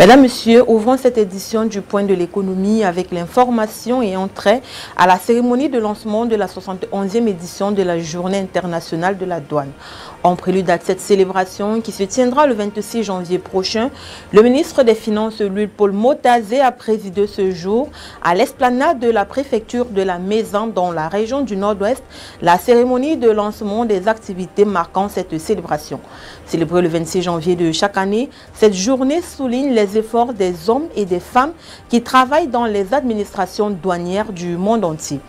Mesdames, Messieurs, ouvrons cette édition du Point de l'économie avec l'information et entrée à la cérémonie de lancement de la 71e édition de la Journée internationale de la douane. En prélude à cette célébration qui se tiendra le 26 janvier prochain, le ministre des Finances, Louis-Paul Motazé, a présidé ce jour à l'esplanade de la préfecture de la Maison dans la région du Nord-Ouest la cérémonie de lancement des activités marquant cette célébration. Célébrée le 26 janvier de chaque année, cette journée souligne les efforts des hommes et des femmes qui travaillent dans les administrations douanières du monde entier.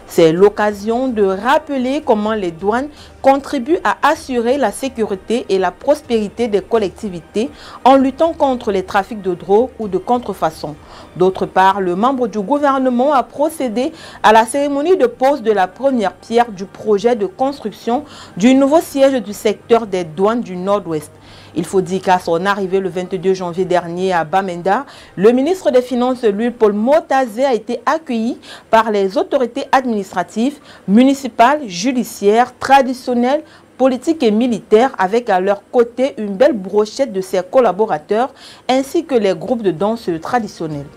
C'est l'occasion de rappeler comment les douanes contribuent à assurer la sécurité et la prospérité des collectivités en luttant contre les trafics de drogue ou de contrefaçon. D'autre part, le membre du gouvernement a procédé à la cérémonie de pose de la première pierre du projet de construction du nouveau siège du secteur des douanes du Nord-Ouest. Il faut dire qu'à son arrivée le 22 janvier dernier à Bamenda, le ministre des Finances, Louis-Paul Motazé, a été accueilli par les autorités administratives, municipales, judiciaires, traditionnelles, politiques et militaires, avec à leur côté une belle brochette de ses collaborateurs ainsi que les groupes de danse traditionnels.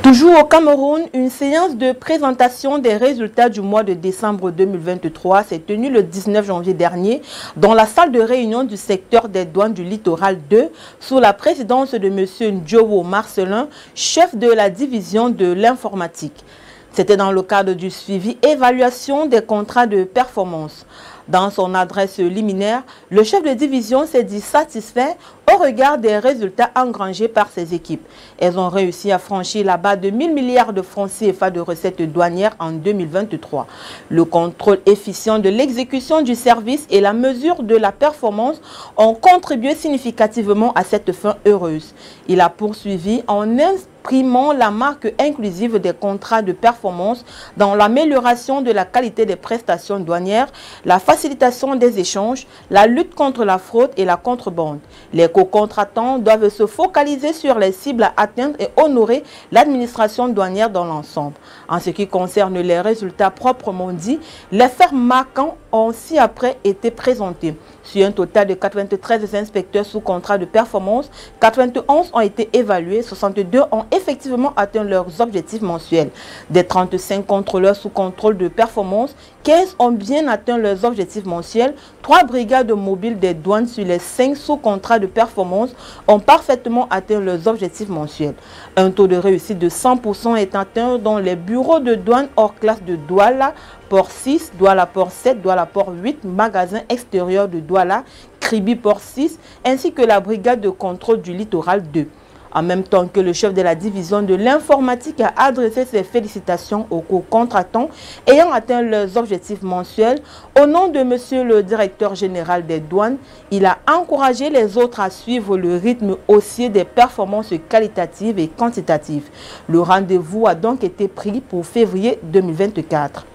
Toujours au Cameroun, une séance de présentation des résultats du mois de décembre 2023 s'est tenue le 19 janvier dernier dans la salle de réunion du secteur des douanes du littoral 2 sous la présidence de M. Ndjowo Marcelin, chef de la division de l'informatique. C'était dans le cadre du suivi évaluation des contrats de performance. Dans son adresse liminaire, le chef de division s'est dit satisfait au regard des résultats engrangés par ses équipes. Elles ont réussi à franchir la barre de 1000 milliards de francs CFA de recettes douanières en 2023. Le contrôle efficient de l'exécution du service et la mesure de la performance ont contribué significativement à cette fin heureuse. Il a poursuivi en imprimant la marque inclusive des contrats de performance dans l'amélioration de la qualité des prestations douanières, la facilitation des échanges, la lutte contre la fraude et la contrebande. Les co-contratants doivent se focaliser sur les cibles à atteindre et honorer l'administration douanière dans l'ensemble. En ce qui concerne les résultats proprement dits, les faits marquants ont ci-après été présentés. Sur un total de 93 inspecteurs sous contrat de performance, 91 ont été évalués, 62 ont effectivement atteint leurs objectifs mensuels. Des 35 contrôleurs sous contrôle de performance, 15 ont bien atteint leurs objectifs mensuels. 3 brigades mobiles des douanes sur les 5 sous contrat de performance ont parfaitement atteint leurs objectifs mensuels. Un taux de réussite de 100% est atteint dans les bureaux de douane hors classe de Douala, Port 6, Douala Port 7, Douala Port 8, magasin extérieur de Douala, Kribi Port 6, ainsi que la brigade de contrôle du littoral 2. En même temps que le chef de la division de l'informatique a adressé ses félicitations aux co-contractants ayant atteint leurs objectifs mensuels, au nom de monsieur le directeur général des douanes, il a encouragé les autres à suivre le rythme haussier des performances qualitatives et quantitatives. Le rendez-vous a donc été pris pour février 2024.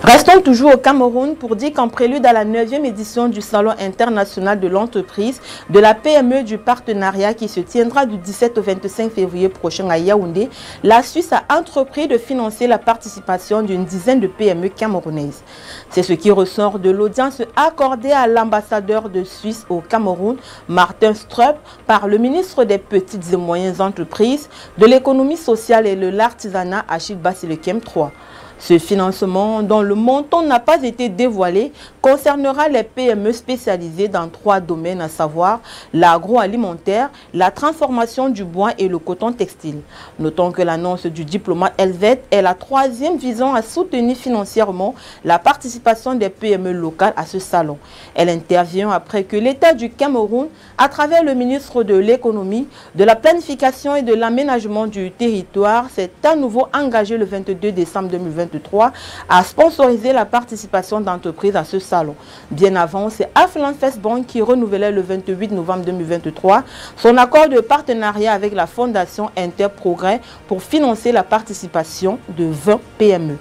Restons toujours au Cameroun pour dire qu'en prélude à la 9e édition du Salon international de l'entreprise, de la PME du partenariat qui se tiendra du 17 au 25 février prochain à Yaoundé, la Suisse a entrepris de financer la participation d'une dizaine de PME camerounaises. C'est ce qui ressort de l'audience accordée à l'ambassadeur de Suisse au Cameroun, Martin Strupp, par le ministre des Petites et Moyennes Entreprises, de l'économie sociale et de l'artisanat, Achille Basilekem III. Ce financement, dont le montant n'a pas été dévoilé, concernera les PME spécialisées dans 3 domaines, à savoir l'agroalimentaire, la transformation du bois et le coton textile. Notons que l'annonce du diplomate helvète est la 3e visant à soutenir financièrement la participation des PME locales à ce salon. Elle intervient après que l'État du Cameroun, à travers le ministre de l'économie, de la planification et de l'aménagement du territoire, s'est à nouveau engagé le 22 décembre 2023 à sponsoriser la participation d'entreprises à ce salon. Bien avant, c'est Aflan Festbank qui renouvelait le 28 novembre 2023 son accord de partenariat avec la Fondation Interprogrès pour financer la participation de 20 PME.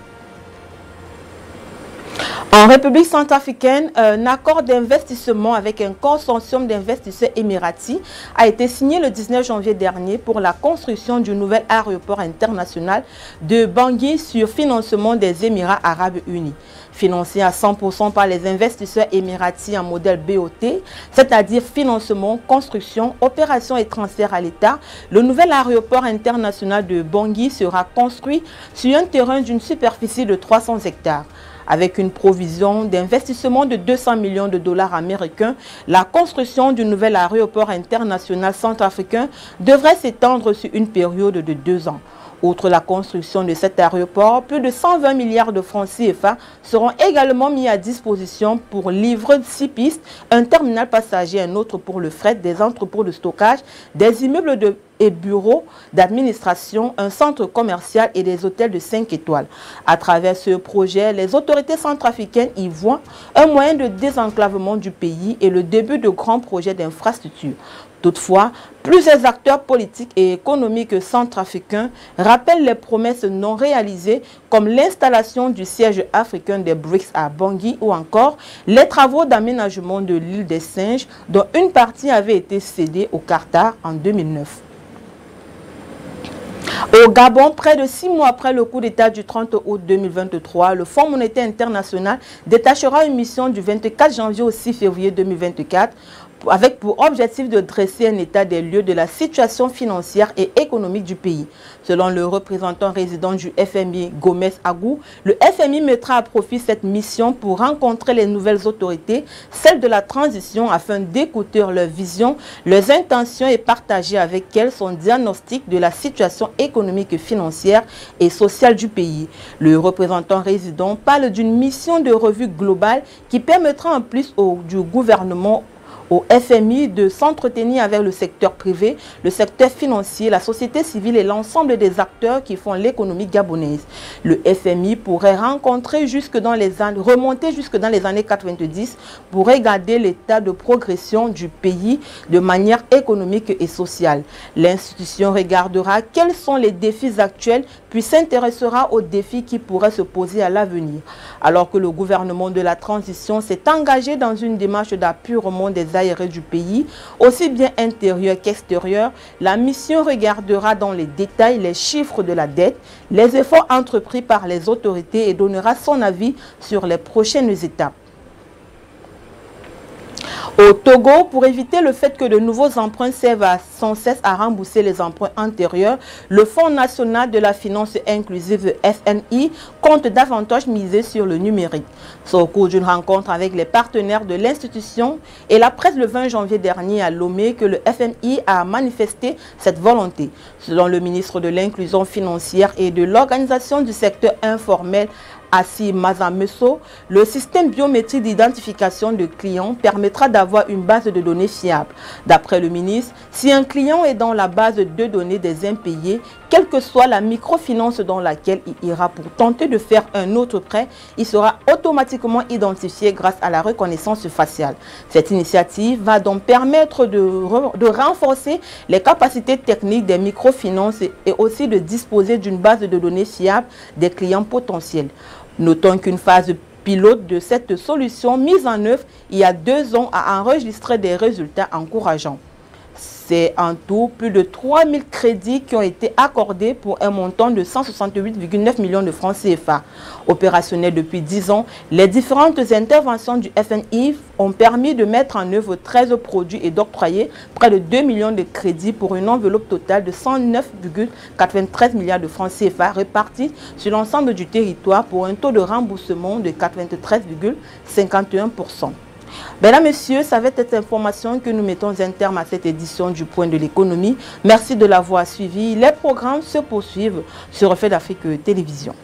En République centrafricaine, un accord d'investissement avec un consortium d'investisseurs émiratis a été signé le 19 janvier dernier pour la construction du nouvel aéroport international de Bangui sur financement des Émirats arabes unis. Financé à 100% par les investisseurs émiratis en modèle BOT, c'est-à-dire financement, construction, opération et transfert à l'État, le nouvel aéroport international de Bangui sera construit sur un terrain d'une superficie de 300 hectares. Avec une provision d'investissement de 200 millions de dollars américains, la construction du nouvel aéroport international centrafricain devrait s'étendre sur une période de 2 ans. Outre la construction de cet aéroport, plus de 120 milliards de francs CFA seront également mis à disposition pour livrer 6 pistes, un terminal passager, un autre pour le fret, des entrepôts de stockage, des immeubles et bureaux d'administration, un centre commercial et des hôtels de 5 étoiles. À travers ce projet, les autorités centrafricaines y voient un moyen de désenclavement du pays et le début de grands projets d'infrastructure. Toutefois, plusieurs acteurs politiques et économiques centrafricains rappellent les promesses non réalisées comme l'installation du siège africain des BRICS à Bangui ou encore les travaux d'aménagement de l'île des Singes dont une partie avait été cédée au Qatar en 2009. Au Gabon, près de 6 mois après le coup d'État du 30 août 2023, le Fonds monétaire international détachera une mission du 24 janvier au 6 février 2024 avec pour objectif de dresser un état des lieux de la situation financière et économique du pays. Selon le représentant résident du FMI, Gomez Agou, le FMI mettra à profit cette mission pour rencontrer les nouvelles autorités, celles de la transition, afin d'écouter leurs visions, leurs intentions et partager avec elles son diagnostic de la situation économique, financière et sociale du pays. Le représentant résident parle d'une mission de revue globale qui permettra en plus du gouvernement au FMI de s'entretenir avec le secteur privé, le secteur financier, la société civile et l'ensemble des acteurs qui font l'économie gabonaise. Le FMI pourrait remonter jusque dans les années 90 pour regarder l'état de progression du pays de manière économique et sociale. L'institution regardera quels sont les défis actuels puis s'intéressera aux défis qui pourraient se poser à l'avenir. Alors que le gouvernement de la transition s'est engagé dans une démarche d'apurement des aérés du pays, aussi bien intérieur qu'extérieur, la mission regardera dans les détails les chiffres de la dette, les efforts entrepris par les autorités et donnera son avis sur les prochaines étapes. Au Togo, pour éviter le fait que de nouveaux emprunts servent sans cesse à rembourser les emprunts antérieurs, le Fonds national de la finance inclusive FNI compte davantage miser sur le numérique. C'est au cours d'une rencontre avec les partenaires de l'institution et la presse le 20 janvier dernier à Lomé que le FNI a manifesté cette volonté. Selon le ministre de l'Inclusion financière et de l'organisation du secteur informel, Assi Mazameso, le système biométrique d'identification de clients permettra d'avoir une base de données fiable. D'après le ministre, si un client est dans la base de données des impayés, quelle que soit la microfinance dans laquelle il ira pour tenter de faire un autre prêt, il sera automatiquement identifié grâce à la reconnaissance faciale. Cette initiative va donc permettre de renforcer les capacités techniques des microfinances et aussi de disposer d'une base de données fiable des clients potentiels. Notons qu'une phase pilote de cette solution mise en œuvre il y a 2 ans a enregistré des résultats encourageants. C'est en tout plus de 3000 crédits qui ont été accordés pour un montant de 168,9 millions de francs CFA. Opérationnels depuis 10 ans, les différentes interventions du FNI ont permis de mettre en œuvre 13 produits et d'octroyer près de 2 millions de crédits pour une enveloppe totale de 109,93 milliards de francs CFA répartis sur l'ensemble du territoire pour un taux de remboursement de 93,51%. Mesdames, Messieurs, ça va être cette information que nous mettons un terme à cette édition du Point de l'économie. Merci de l'avoir suivi. Les programmes se poursuivent sur Reflet d'Afrique Télévision.